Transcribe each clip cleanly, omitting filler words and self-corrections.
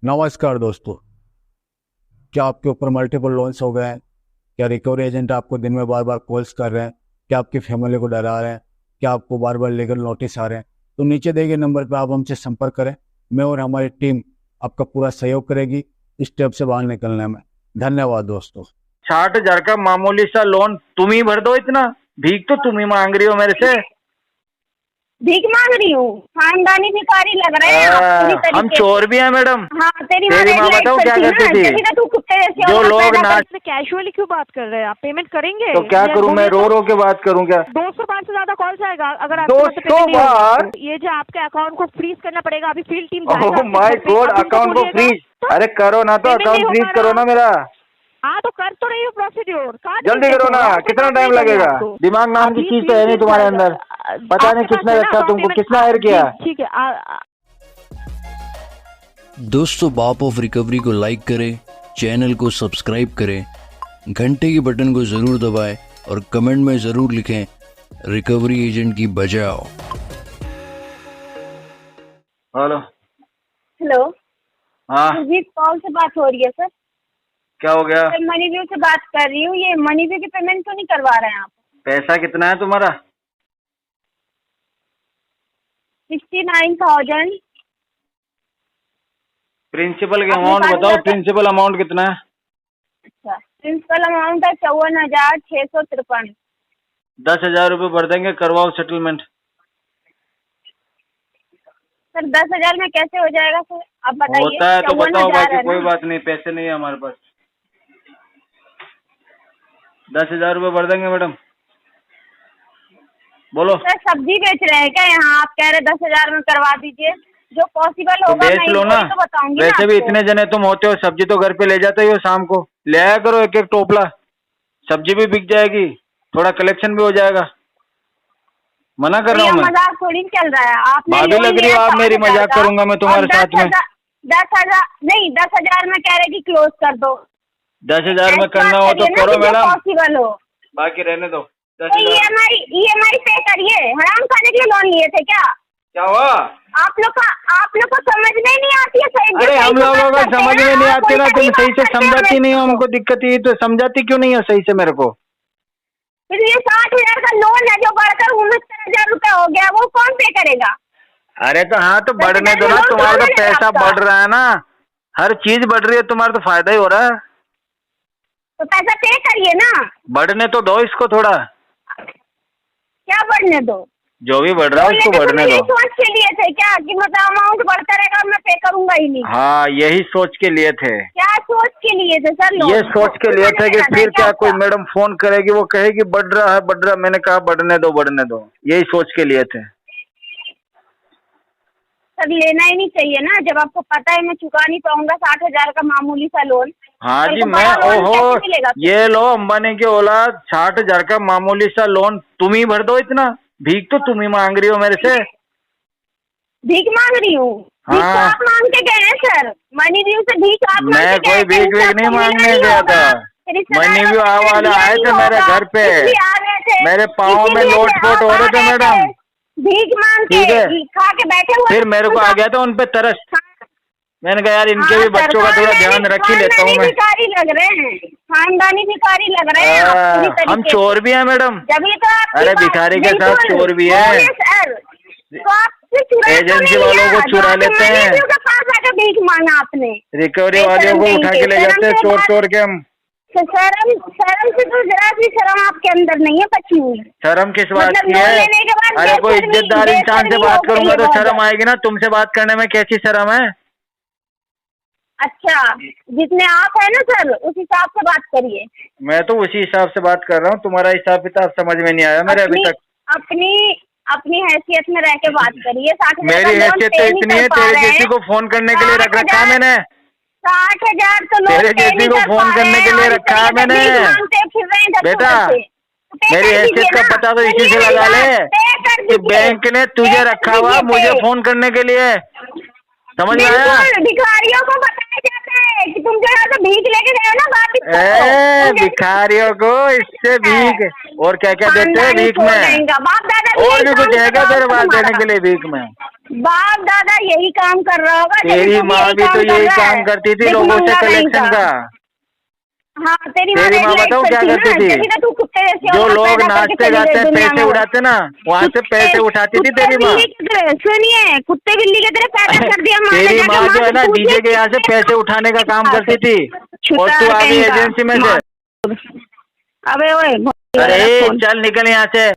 नमस्कार दोस्तों। क्या आपके ऊपर मल्टीपल लोन्स हो गए हैं? क्या रिकवरी एजेंट आपको दिन में बार बार कॉल्स कर रहे हैं? क्या आपकी फैमिली को डरा रहे हैं? क्या आपको बार बार लीगल नोटिस आ रहे हैं? तो नीचे दिए गए नंबर पर आप हमसे संपर्क करें। मैं और हमारी टीम आपका पूरा सहयोग करेगी इस स्टेप से बाहर निकलने में। धन्यवाद दोस्तों। 60,000 का मामूली सा लोन तुम ही भर दो। इतना भीख तो तुम ही मांग रही हो मेरे से। भीख मांग रही हूँ? खानदानी भिखारी लग रहे हैं आप पूरी तरीके हम चोर भी हैं मैडम। हाँ, तेरी माँ बताओ क्या करती थी? तू कुत्ते जैसे जो लोग नाच कैजुअली क्यों बात कर रहे हैं आप? पेमेंट करेंगे तो क्या करूँ मैं? रो रो के बात करूँ क्या? 200 500 ज्यादा कॉल जाएगा अगर आप 200 बार? ये जो आपके अकाउंट को फ्रीज करना पड़ेगा। अभी field team oh my God, account को फ्रीज? अरे करो ना, तो अकाउंट फ्रीज करो ना मेरा। हाँ तो कर तो रही हो प्रोसीड्योर, जल्दी करो ना, कितना टाइम लगेगा? दिमाग नाम की चीज तो है नहीं तुम्हारे अंदर। पता नहीं किसने रखा तुमको, किसने हायर किया? ठीक है। दोस्तों, बाप ऑफ रिकवरी को लाइक करें, चैनल को सब्सक्राइब करें, घंटे के बटन को जरूर दबाएं और कमेंट में जरूर लिखें रिकवरी एजेंट की बजाओ। हेलो। हेलो। हाँ जी, कॉल से बात हो रही है सर। क्या हो गया? सर, मनी व्यू से बात कर रही हूँ। ये मनी व्यू की पेमेंट क्यों नहीं करवा रहे हैं आप? पैसा कितना है तुम्हारा? 69,000। प्रिंसिपल के अमाउंट बताओ, प्रिंसिपल अमाउंट कितना है? अच्छा, प्रिंसिपल अमाउंट है 54,653। 10,000 रुपये भर देंगे, करवाओ सेटलमेंट। सर 10,000 में कैसे हो जाएगा सर? आप बताइए। होता है तो बताओ, 54,000 बाकी है कोई ना? बात नहीं, पैसे नहीं है हमारे पास। 10,000 रुपये भर देंगे मैडम। बोलो। सर सब्जी बेच रहे हैं क्या यहाँ? आप कह रहे 10,000 में करवा दीजिए। जो पॉसिबल तो होगा बेच मैं लो ना। तो बताऊंगी ना वैसे भी आपको। इतने जने तुम होते हो, सब्जी तो घर पे ले जाते ही हो, शाम को ले आया करो एक एक टोपला। सब्जी भी बिक जाएगी, थोड़ा कलेक्शन भी हो जाएगा। मना कर रहा हूँ मैं। मजाक थोड़ी चल रहा है। आपने भाभी लग रही हो आप मेरी, मजाक करूंगा मैं तुम्हारे साथ में। 10,000 नहीं, 10,000 में कह रहे कि क्लोज कर दो। 10,000 में करना हो तो करो मैडम, पॉसिबल हो बाकी रहने दो। तो EMI पे करिए। हराम खाने के लिए लोन लिए थे क्या? क्या हुआ? आप लोग को समझ में नहीं आती है सही? अरे हम लोगों को समझ में नहीं आती ना, तुम सही से समझाती नहीं हो हमको। दिक्कत ये तो समझाती क्यों नहीं हो सही से मेरे को? फिर ये 60,000 का लोन है जो बढ़कर 69,000 रुपए हो गया, वो कौन पे करेगा? अरे तो हाँ, तो बढ़ने दो ना, तुम्हारा तो पैसा बढ़ रहा है ना, हर चीज बढ़ रही है, तुम्हारा तो फायदा ही हो रहा है। तो पैसा पे करिए ना। बढ़ने तो दो इसको थोड़ा। क्या बढ़ने दो? जो भी बढ़ रहा है उसको बढ़ने दो। सोच के लिए थे क्या कि मतलब अमाउंट बढ़ता रहेगा मैं पे करूंगा ही नहीं? हाँ, यही सोच के लिए थे। क्या सोच के लिए थे सर? ये सोच के लिए थे कि फिर क्या कोई मैडम फोन करेगी, वो कहेगी बढ़ रहा है बढ़ रहा है। मैंने कहा बढ़ने दो बढ़ने दो, यही सोच के लिए थे। सर लेना ही नहीं चाहिए ना, जब आपको पता है मैं चुका नहीं पाऊंगा 60,000 का मामूली सा लोन। हाँ जी, मैं ओहो, ये लो अंबानी की औलाद, 60,000 का मामूली सा लोन तुम ही भर दो। इतना भीख तो तुम ही मांग रही हो मेरे से। भीख मांग रही हूँ? हाँ। भीख तो आप मांग के गए हैं सर। मनी व्यू से भीख आप मांग मैं के कोई गए थे, भीख वीख नहीं मांगने गया था। मनी व्यू वाले आए थे मेरे घर पे, मेरे पाँव में लोटपोट हो रहे थे मैडम। भीख मांग के खा के बैठे हुए। फिर मेरे को आ गया था उन पे तरस। मैंने कहा यार इनके भी बच्चों का थोड़ा ध्यान रख ही लेता हूँ मैं। भिखारी लग रहे हैं, खानदानी भिखारी लग रहे हैं आप पूरी तरीके हम चोर भी हैं मैडम। जब ये तो अरे भिखारी के साथ चोर भी है। तो आप एजेंसी वालों को चुरा लेते हैं, भीख मांगा आपने। रिकवरी वालों को उठा के ले जाते हैं चोर चोर के हम। शर्म से तो जरा भी शर्म आपके अंदर नहीं है बची हुई। शर्म किस बात की है? अरे कोई इज्जतदार इंसान से बात करूंगा तो शर्म आएगी ना। तुमसे बात करने में कैसी शर्म है? अच्छा, जितने आप है ना सर उस हिसाब से बात करिए। मैं तो उसी हिसाब से बात कर रहा हूँ, तुम्हारा हिसाब किताब समझ में नहीं आया मेरे अभी तक। अपनी हैसियत में रह के बात करिए। 60,000 मेरी हैसियत तो इतनी है, तेरे जैसी को फोन करने के लिए रख रखा है मैंने। 60,000 तो तेरे जैसी को फोन करने के लिए रखा है मैंने। बेटा मेरी हैसियत का पता तो इसी से लगा ले कि बैंक ने तुझे रखा हुआ मुझे फोन करने के लिए। समझ में आया? भिखारियों को बताया जाता है कि तुम जो है तो भीख लेके गए हो ना वापिस। भिखारियों को इससे भीख और क्या क्या देते हैं भीख में? और भी कुछ है क्या तेरे बात देने के लिए भीख में? बाप दादा यही काम कर रहा होगा। तेरी माँ भी तो यही काम करती थी लोगों से कलेक्शन का। हाँ तेरी माँ बताऊँ क्या करती थी? तू कुत्ते जैसे जो लोग नाचते गाते पैसे उड़ाते ना, वहाँ से पैसे उठाती थी तेरी माँ। सुनिए, कुत्ते बिल्ली के तरह पैदा कर दिया। तेरी माँ जो है ना डीजे के यहाँ से पैसे उठाने का काम करती थी, और तू आ गई एजेंसी में से। अबे ओए, अरे चल निकल यहाँ से।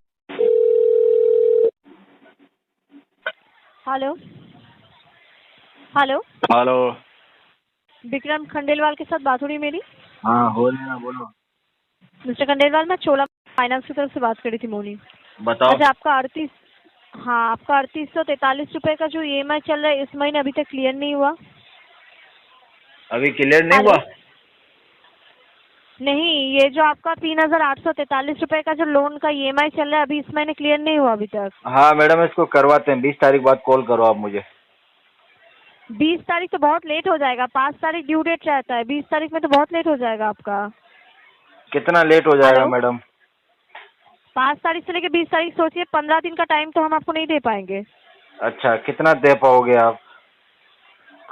Hello hello hello, Vikram Khandelwal के साथ बात हो रही मेरी? हाँ हो रही है, बोलो। मिस्टर खंडेलवाल, मैं चोला फाइनेंस की तरफ से बात कर रही थी, मोनी। बताओ। अच्छा, आपका 3843 रुपए का जो EMI चल रहा है इस महीने अभी तक क्लियर नहीं हुआ? अभी क्लियर नहीं हुआ? नहीं, ये जो आपका 3843 रुपए का जो लोन का EMI चल रहा है अभी इस महीने क्लियर नहीं हुआ अभी तक। हाँ मैडम, इसको करवाते हैं। 20 तारीख बाद कॉल करो आप मुझे। 20 तारीख तो बहुत लेट हो जाएगा, 5 तारीख ड्यू डेट रहता है, 20 तारीख में तो बहुत लेट हो जाएगा आपका। कितना लेट हो जाएगा हेलो? मैडम? 5 तारीख से लेकर 20 तारीख सोचिए, 15 दिन का टाइम तो हम आपको नहीं दे पाएंगे। अच्छा, कितना दे पाओगे आप?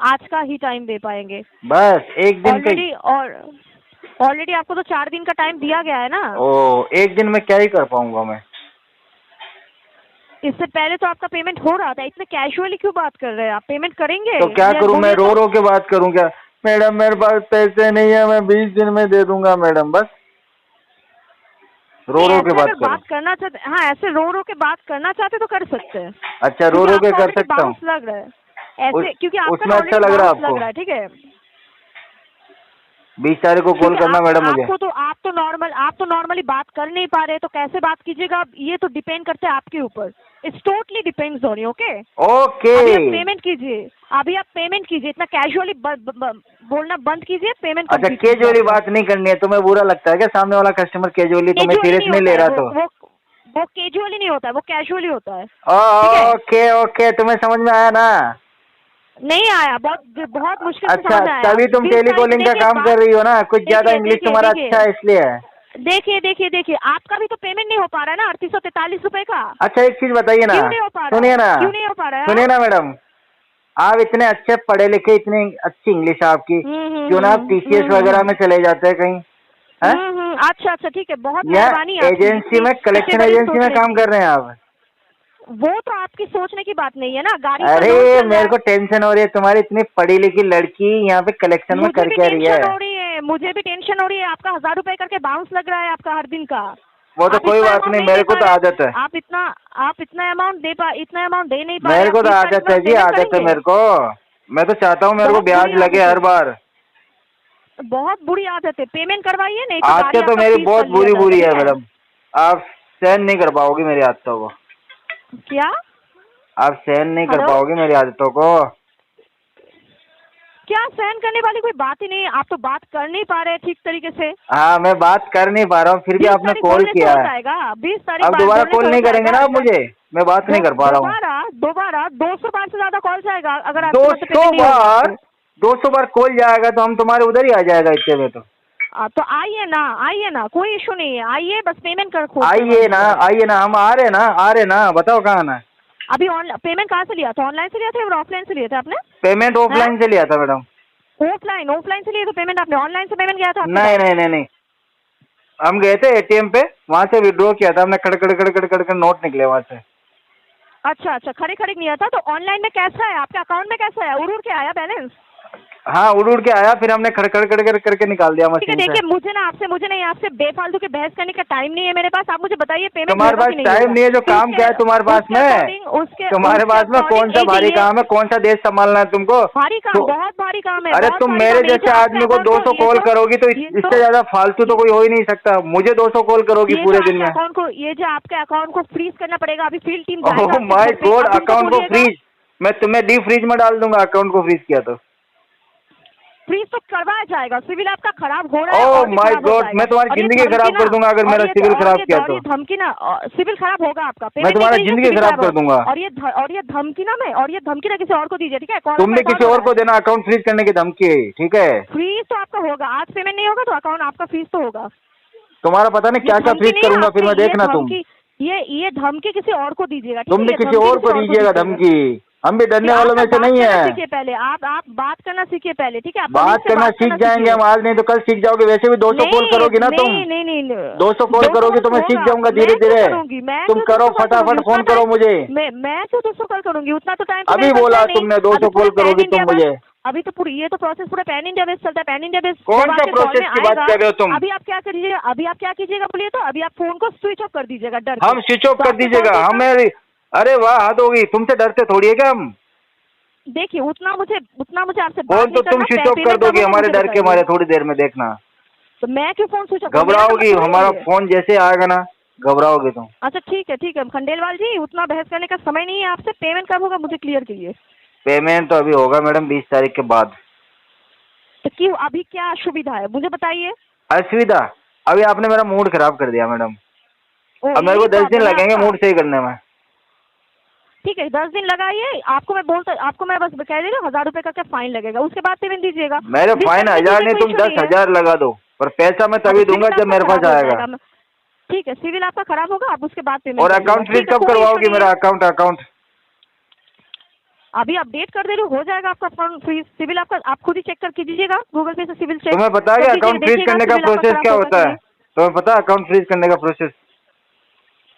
आज का ही टाइम दे पाएंगे बस एक दिन का? ऑलरेडी आपको तो 4 दिन का टाइम दिया गया है ना। ओ, एक दिन में क्या ही कर पाऊंगा मैं? इससे पहले तो आपका पेमेंट हो रहा था, इतने कैजुअली क्यों बात कर रहे हैं आप? पेमेंट करेंगे तो क्या करूं मैं? रो रो के बात करूं क्या? मैडम मेरे पास पैसे नहीं है, मैं 20 दिन में दे दूंगा मैडम। बस रो रो के बात करना चाहते? हाँ, ऐसे रो रो के बात करना चाहते तो कर सकते हैं। अच्छा, रो रो के कर सकता हूँ? लग रहा है ऐसे, क्योंकि उसमें अच्छा लग रहा है आपको? ठीक है, 20 तारीख को कॉल करना मैडम मुझे। आप तो नॉर्मली बात कर नहीं पा रहे, तो कैसे बात कीजिएगा? ये तो डिपेंड करता है आपके ऊपर। It's totally depends on you. Okay अभी आप पेमेंट कीजिए, इतना कैजुअली बोलना बंद कीजिए, पेमेंट। अच्छा, कैजुअली बात नहीं करनी है? तुम्हें बुरा लगता है क्या सामने वाला कस्टमर कैजुअली तुम्हें सीरियस नहीं ले रहा? तो वो कैजुअली नहीं होता है, वो कैजुअली होता है। ओके ओके, तुम्हें समझ में आया ना? नहीं आया, बहुत मुश्किल से अच्छा, समझ आया। तभी तुम टेलीकॉलिंग का काम कर रही हो ना। कुछ ज्यादा इंग्लिश तुम्हारा अच्छा है इसलिए। देखिए, आपका भी तो पेमेंट नहीं हो पा रहा है ना 3843 रुपए का। अच्छा, एक चीज बताइए ना, सुनिए ना, क्यों नहीं हो पा रहा है? सुनिए ना मैडम, आप इतने अच्छे पढ़े लिखे, इतनी अच्छी इंग्लिश आपकी, क्यों ना आप TCS वगैरह में चले जाते हैं कहीं? अच्छा ठीक है, बहुत मेहरबानी। एजेंसी में, कलेक्शन एजेंसी में काम कर रहे हैं आप? वो तो आपकी सोचने की बात नहीं है ना। गाड़ी अरे मेरे को टेंशन हो रही है, तुम्हारी इतनी पढ़ी लिखी लड़की यहाँ पे कलेक्शन में कर क्या रही है? मुझे भी टेंशन हो रही है। आपका 1000 रुपए करके बाउंस लग रहा है आपका हर दिन का। वो तो कोई बात नहीं, मेरे को तो आदत है। आप इतना अमाउंट दे नहीं पा। मेरे को तो आदत है जी, आदत है मेरे को। मैं तो चाहता हूँ मेरे को ब्याज लगे हर बार। बहुत बुरी आदत है, पेमेंट करवाइए। नहीं आदतें तो मेरी बहुत बुरी है मैडम, आप सहन नहीं कर पाओगी मेरी आदतों को। क्या? आप सहन नहीं कर पाओगे मेरी आदतों को? क्या सहन करने वाली कोई बात ही नहीं है। आप तो बात कर नहीं पा रहे ठीक तरीके से। हाँ, मैं बात कर नहीं पा रहा हूँ, फिर भी आपने कॉल किया है। 20 तारीख अब दोबारा कॉल नहीं करेंगे ना आप मुझे? मैं बात नहीं कर पा रहा हूँ। दोबारा 200 बार से ज्यादा कॉल जाएगा। अगर 200 बार कॉल जाएगा तो हम तुम्हारे उधर ही आ जाएगा इतने में। तो आइए ना, कोई इशू नहीं है, आइए, बस पेमेंट कर। आइए ना, हम आ रहे ना, बताओ कहाँ आना है? अभी पेमेंट कहाँ से लिया था? ऑनलाइन से लिया था या ऑफलाइन से लिया था आपने? पेमेंट ऑफलाइन से लिया था मैडम। ऑफलाइन से लिया था पेमेंट आपने? ऑनलाइन से पेमेंट किया था? नहीं, हम गए थे ATM पे, वहाँ से विड्रॉ किया था हमने। खड़ नोट निकले वहाँ से। अच्छा, खड़े नहीं था। तो ऑनलाइन में कैसा है आपके अकाउंट में? कैसा है, उड़ के आया बैलेंस? हाँ, उड़ के आया, फिर हमने खड़ करके निकाल दिया मशीन से। देखिए, मुझे आपसे बेफालतू के बहस करने का टाइम नहीं है मेरे पास। आप मुझे बताइए पेमेंट तुम्हारे पास टाइम नहीं है? जो काम क्या है तुम्हारे पास में? तुम्हारे पास में कौन सा भारी काम है? कौन सा देश संभालना है तुमको? भारी काम, बहुत भारी काम है। अरे तुम मेरे जैसे आदमी को 200 कॉल करोगी तो इससे ज्यादा फालतू तो कोई हो ही नहीं सकता। मुझे 200 कॉल करोगी पूरे दिन में? ये जो आपके अकाउंट को फ्रीज करना पड़ेगा। अभी field team. Oh my God, account को फ्रीज? मैं तुम्हें डीप फ्रीज में डाल दूंगा अकाउंट को फ्रीज किया तो। फ्रीज तो करवाया जाएगा। सिविल आपका खराब हो रहा है। ओह माय गॉड, मैं तुम्हारी जिंदगी खराब कर दूंगा अगर मेरा सिविल खराब किया तो। धमकी ना, सिविल खराब होगा आपका। मैं तुम्हारा जिंदगी खराब कर दूंगा। और ये धमकी ना किसी और को दीजिए, ठीक है? तुमने किसी और को देना अकाउंट फ्रीज करने की धमकी, ठीक है? फ्रीज तो आपका होगा। आज पेमेंट नहीं होगा तो अकाउंट आपका फ्रीज तो होगा। तुम्हारा पता नहीं क्या क्या फ्रीज करूंगा फिर मैं, देखना तुम। ये धमकी किसी और को दीजिएगा। तुमने किसी और को दीजिएगा धमकी? हम भी डरने वालों में से नहीं है। सीखिए पहले, आप बात करना सीखिए पहले, ठीक है? बात करना सीख जाएंगे हम आज, नहीं तो कल सीख जाओगे। वैसे भी 200 कॉल करोगी ना तुम? नहीं 200 कॉल करोगी तो मैं सीख जाऊंगा धीरे धीरे। तुम करो फटाफट फोन करो मुझे। मैं क्यों 200 कॉल करूंगी? उतना तो टाइम अभी बोला तुमने 200 कॉल करोगी तुम मुझे। अभी तो पूरी ये तो प्रोसेस पूरा पैन इंडिया बेस चलता है। पैन इंडिया बेस कौन सा प्रोसेस की बात कर रहे हो तुम? अभी आप क्या करिएगा, अभी आप क्या कीजिएगा बोलिए तो? अभी आप फोन को स्विच ऑफ कर दीजिएगा डर के। हम स्विच ऑफ कर दीजिएगा हमें? अरे वाह, हद होगी, तुमसे डरते थोड़ी है क्या हम? देखिए उतना मुझे आपसे फोन तो तुम स्विच ऑफ कर दोगी हमारे डर के मारे, थोड़ी देर में देखना। तो मैं क्यों फोन स्विच ऑफ? घबराओगी, हमारा फोन जैसे आएगा ना घबराओगे तुम। अच्छा ठीक है खंडेलवाल जी, उतना बहस करने का समय नहीं है आपसे। पेमेंट कब होगा मुझे क्लियर कीजिए। पेमेंट तो अभी होगा मैडम 20 तारीख के बाद। तो क्यों, अभी क्या असुविधा है मुझे बताइए। असुविधा? अभी आपने मेरा मूड खराब कर दिया मैडम। अब मेरे को 10 दिन लगेंगे मूड सही करने में। ठीक है 10 दिन लगाइए। आपको मैं बस कह दे रही हूँ 1000 रुपए का क्या फाइन लगेगा, उसके बाद पेमेंट दीजिएगा। मेरे फाइन 1000 नहीं, तुम 10,000 लगा दो, पर पैसा मैं तभी दूंगा जब मेरे पास आएगा। ठीक है, सिविल आपका खराब होगा, आप उसके बाद पेमेंट। और अकाउंट फ्रीज कब करवाओगी मेरा अकाउंट? अभी अपडेट कर दे रही हो जाएगा आपका अकाउंट फ्रीज। सिविल आपका आप खुद ही चेक कर कीजिएगा गूगल पे से सिविल चेक। तुम्हें पता है अकाउंट फ्रीज करने का प्रोसेस क्या होता है? तुम्हें पता है अकाउंट फ्रीज करने का प्रोसेस?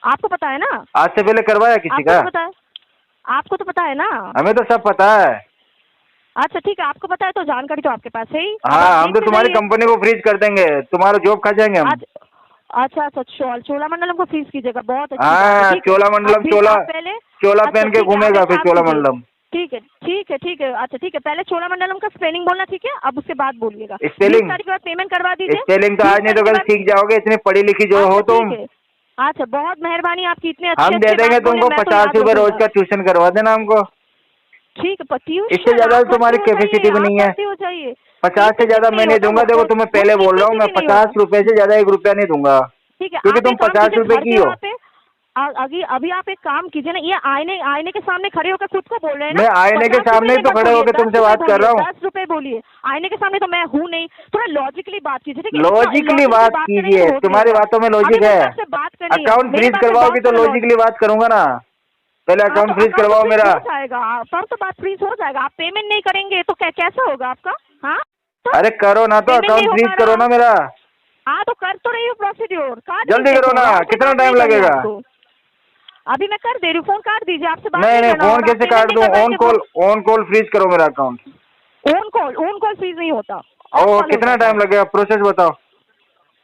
आपको पता है ना? आज से पहले करवाया किसी का? आपको तो पता है ना? हमें तो सब पता है। अच्छा ठीक है, आपको पता है तो जानकारी तो आपके पास है ही। हाँ, हम तो तुम्हारी कंपनी को फ्रीज कर देंगे, तुम्हारा जॉब खा जाएंगे हम। अच्छा चोलामंडलम को फ्रीज कीजिएगा, बहुत अच्छा। हाँ चोलामंडलम, चोला पहन के घूमेगा फिर चोलामंडलम। ठीक है। अच्छा ठीक है, पहले चोलामंडलम का स्पेलिंग बोलना, ठीक है? अब उसके बाद बोलिएगा। स्पेलिंग? 20 तारीख के बाद पेमेंट करवा दीजिए। स्पेलिंग तो आज नहीं तो कल सीख जाओगे, इतनी पढ़ी लिखी जो हो तुम। अच्छा बहुत मेहरबानी आपकी, इतने अच्छे हम दे देंगे तुमको 50 रुपए रोज का ट्यूशन करवा देना हमको। ठीक है, इससे ज्यादा तुम्हारी कैपेसिटी भी नहीं है। 50 से ज्यादा मैं नहीं दूंगा। देखो तुम्हें पहले बोल रहा हूँ, मैं 50 रुपए से ज्यादा 1 रुपया नहीं दूंगा, क्योंकि तुम 50 रुपए की हो। अभी आप एक काम कीजिए ना, ये आईने के सामने खड़े होकर खुद को बोल रहे हैं ना। मैं आईने के सामने ही तो खड़े होकर तुमसे बात कर रहा हूँ। 10 रुपए बोलिए, आईने के सामने तो मैं हूँ नहीं। थोड़ा लॉजिकली बात कीजिए, ठीक है? लॉजिकली बात कीजिए, तुम्हारी बातों में लॉजिक है। अकाउंट फ्रीज करवाओगी तो लॉजिकली बात करूंगा ना। पहले अकाउंट फ्रीज करवाओ मेरा। हो जाएगा तब तो बात फ्रीज हो जाएगा। आप पेमेंट नहीं करेंगे तो कैसा होगा आपका? हाँ अरे करो ना, तो अकाउंट फ्रीज करो ना मेरा। हाँ तो कर तो रही हूँ प्रोसीड्योर। जल्दी करो ना, कितना टाइम लगेगा? अभी मैं कर दे रही हूँ, फोन काट दीजिए। आपसे बात नहीं फोन कैसे काट दूं? ऑन कॉल फ्रीज करो मेरा अकाउंट। ऑन कॉल फ्रीज नहीं होता। ओ कितना टाइम लगेगा? प्रोसेस बताओ।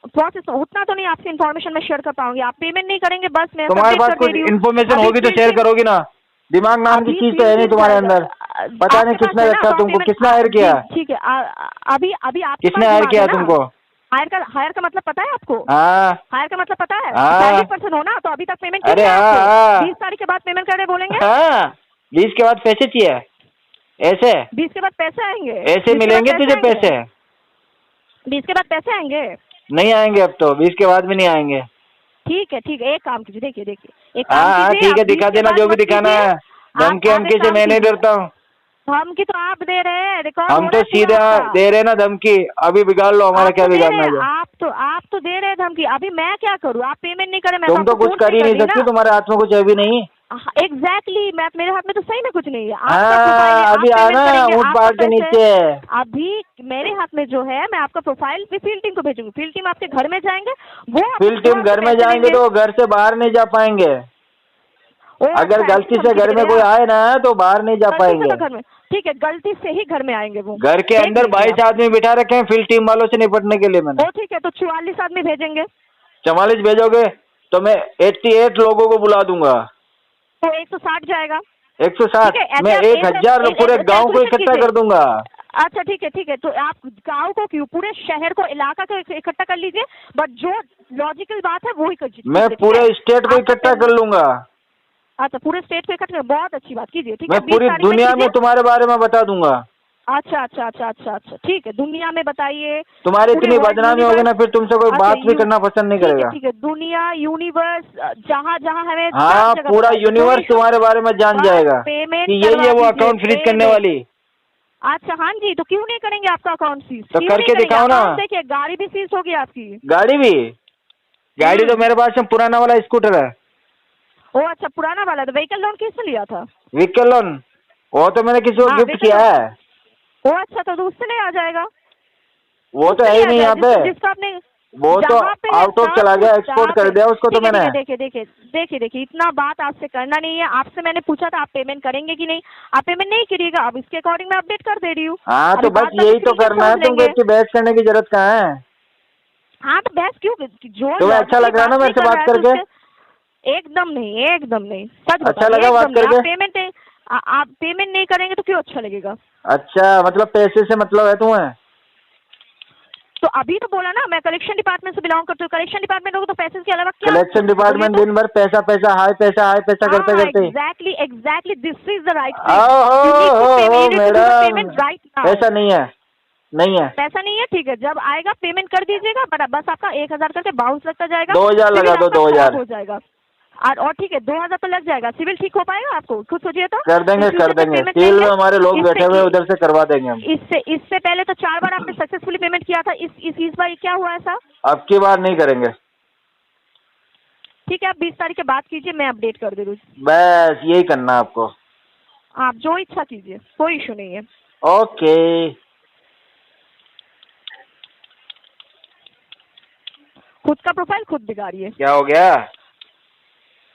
प्रोसेस उतना तो नहीं आपसे इन्फॉर्मेशन मैं शेयर कर पाऊंगी। आप पेमेंट नहीं करेंगे बस मैं तुम्हारे पास कुछ इन्फॉर्मेशन होगी तो शेयर करोगी ना। दिमाग नाम की चीज तो है नहीं तुम्हारे अंदर। पता नहीं किसने रखा तुमको, किसने हायर किया? ठीक है अभी आप किसने हायर किया तुमको? हायर का मतलब पता है आपको? हायर का मतलब पता है? 40% हो ना, तो अभी तक पेमेंट अरे 20 तारीख के बाद पेमेंट करने बोलेंगे। 20 के बाद पैसे चाहिए? ऐसे 20 के बाद पैसे आएंगे? ऐसे मिलेंगे तुझे पैसे? 20 के बाद पैसे आएंगे? नहीं आएंगे अब तो, 20 के बाद भी नहीं आएंगे। ठीक है एक काम कीजिए, देखिए ठीक है, दिखा देना जो भी दिखाना है। धमकी से मैं नहीं डरता हूँ। धमकी तो आप दे रहे हैं, रिकॉर्ड हम तो सीधा दे रहे ना धमकी। अभी बिगाड़ लो, हमारा क्या बिगाड़ना है? आप तो दे रहे हैं धमकी। अभी मैं क्या करूँ? आप पेमेंट नहीं करे, तुम तो कुछ कर ही नहीं सकती, तुम्हारे हाथ में कुछ है भी नहीं। एग्जैक्टली मेरे हाथ में तो सही में कुछ नहीं है। अभी आना ऊँट पहाड़ के नीचे। अभी मेरे हाथ में जो है, मैं आपका प्रोफाइल फील्ड टीम को भेजूंगी। फील्ड टीम आपके घर में जाएंगे, वो फील्ड टीम घर में जाएंगे तो घर से बाहर नहीं जा पाएंगे। अगर गलती से घर में कोई आए ना तो बाहर नहीं जा पाएंगे। घर में ठीक है, गलती से ही घर में आएंगे वो। घर के अंदर 22 आदमी बिठा रखे हैं फील्ड टीम वालों से निपटने के लिए मैंने। ठीक है, तो 44 आदमी भेजेंगे। 44 भेजोगे तो मैं 88 लोगों को बुला दूंगा, तो 160 जाएगा। 160 मैं 1000 पूरे गांव को इकट्ठा कर दूंगा। अच्छा ठीक है, तो आप गांव को क्यों, पूरे शहर को, इलाका को इकट्ठा कर लीजिए, बट जो लॉजिकल बात है वो ही कर लीजिए। मैं पूरे स्टेट को इकट्ठा कर लूंगा। अच्छा पूरे स्टेट को इकट्ठा, बहुत अच्छी बात कीजिए। ठीक है, मैं पूरी दुनिया में तुम्हारे बारे में बता दूंगा। अच्छा ठीक है, दुनिया में बताइए। तुम्हारी इतनी बदनामी होगी ना, फिर तुमसे कोई बात भी करना पसंद नहीं करेगा। ठीक है, दुनिया, यूनिवर्स, जहाँ हमें, हाँ पूरा यूनिवर्स तुम्हारे बारे में जान जाएगा कि यही है वो अकाउंट फ्रीज करने वाली। अच्छा हाँ जी, तो क्यों नहीं करेंगे आपका अकाउंट फ्रीज? तो करके दिखाओ ना। देखिए गाड़ी भी सीज होगी आपकी। गाड़ी तो मेरे पास पुराना वाला स्कूटर है। ओ अच्छा, पुराना वाला। तो व्हीकल लोन किसने लिया था? व्हीकल लोन वो तो मैंने किसी को हाँ, गिफ्ट किया है। वो अच्छा तो उससे नहीं आ जाएगा। वो तो है ही नहीं यहाँ पे, जिसका आपने वो तो आउट ऑफ चला गया, एक्सपोर्ट कर दिया उसको तो मैंने। देखिए इतना बात आपसे करना नहीं है। आपसे मैंने पूछा था आप पेमेंट करेंगे कि नहीं, आप पेमेंट नहीं करिएगा। अब इसके अकॉर्डिंग मैं अपडेट कर दे रही हूँ। हाँ तो बस यही तो करना है तुमको, इसकी बहस करने की जरूरत कहाँ है। हाँ तो बहस क्यों, जो तुम्हें अच्छा लग रहा है ना मेरे से बात करके? एकदम नहीं, एकदम नहीं, सच अच्छा लगा बात करके? आप पेमेंट नहीं करेंगे तो क्यों अच्छा लगेगा? अच्छा, मतलब पैसे से मतलब है तुम्हें? तो अभी तो बोला ना, मैं कलेक्शन डिपार्टमेंट से बिलोंग करती हूँ। कलेक्शन डिपार्टमेंट होगा तो पैसे के अलावा क्या? कलेक्शन डिपार्टमेंट दिन भर पैसा पैसा हाई पैसा करते करते। Exactly this is the right madam, पैसा नहीं है, नहीं है पैसा नहीं है। ठीक है, जब आएगा पेमेंट कर दीजिएगा, बस आपका 1000 करके बाउंस लगता जाएगा। 2000 लगा दो, 2000 हो जाएगा। और ठीक है 2000 तो लग जाएगा। सिविल ठीक हो पाएगा आपको, खुद सोचिए तो। कर देंगे सिविल में हमारे लोग बैठे हुए, उधर से करवा देंगे हम। इससे पहले तो 4 बार आपने सक्सेसफुली पेमेंट किया था। इस बार क्या हुआ ऐसा? अब की बार नहीं करेंगे। ठीक है, आप 20 तारीख के बाद कीजिए, मैं अपडेट कर दे रही हूँ। बस यही करना आपको, आप जो इच्छा कीजिए, कोई इशू नहीं है। ओके। खुद का प्रोफाइल खुद बिगाड़िए। क्या हो गया?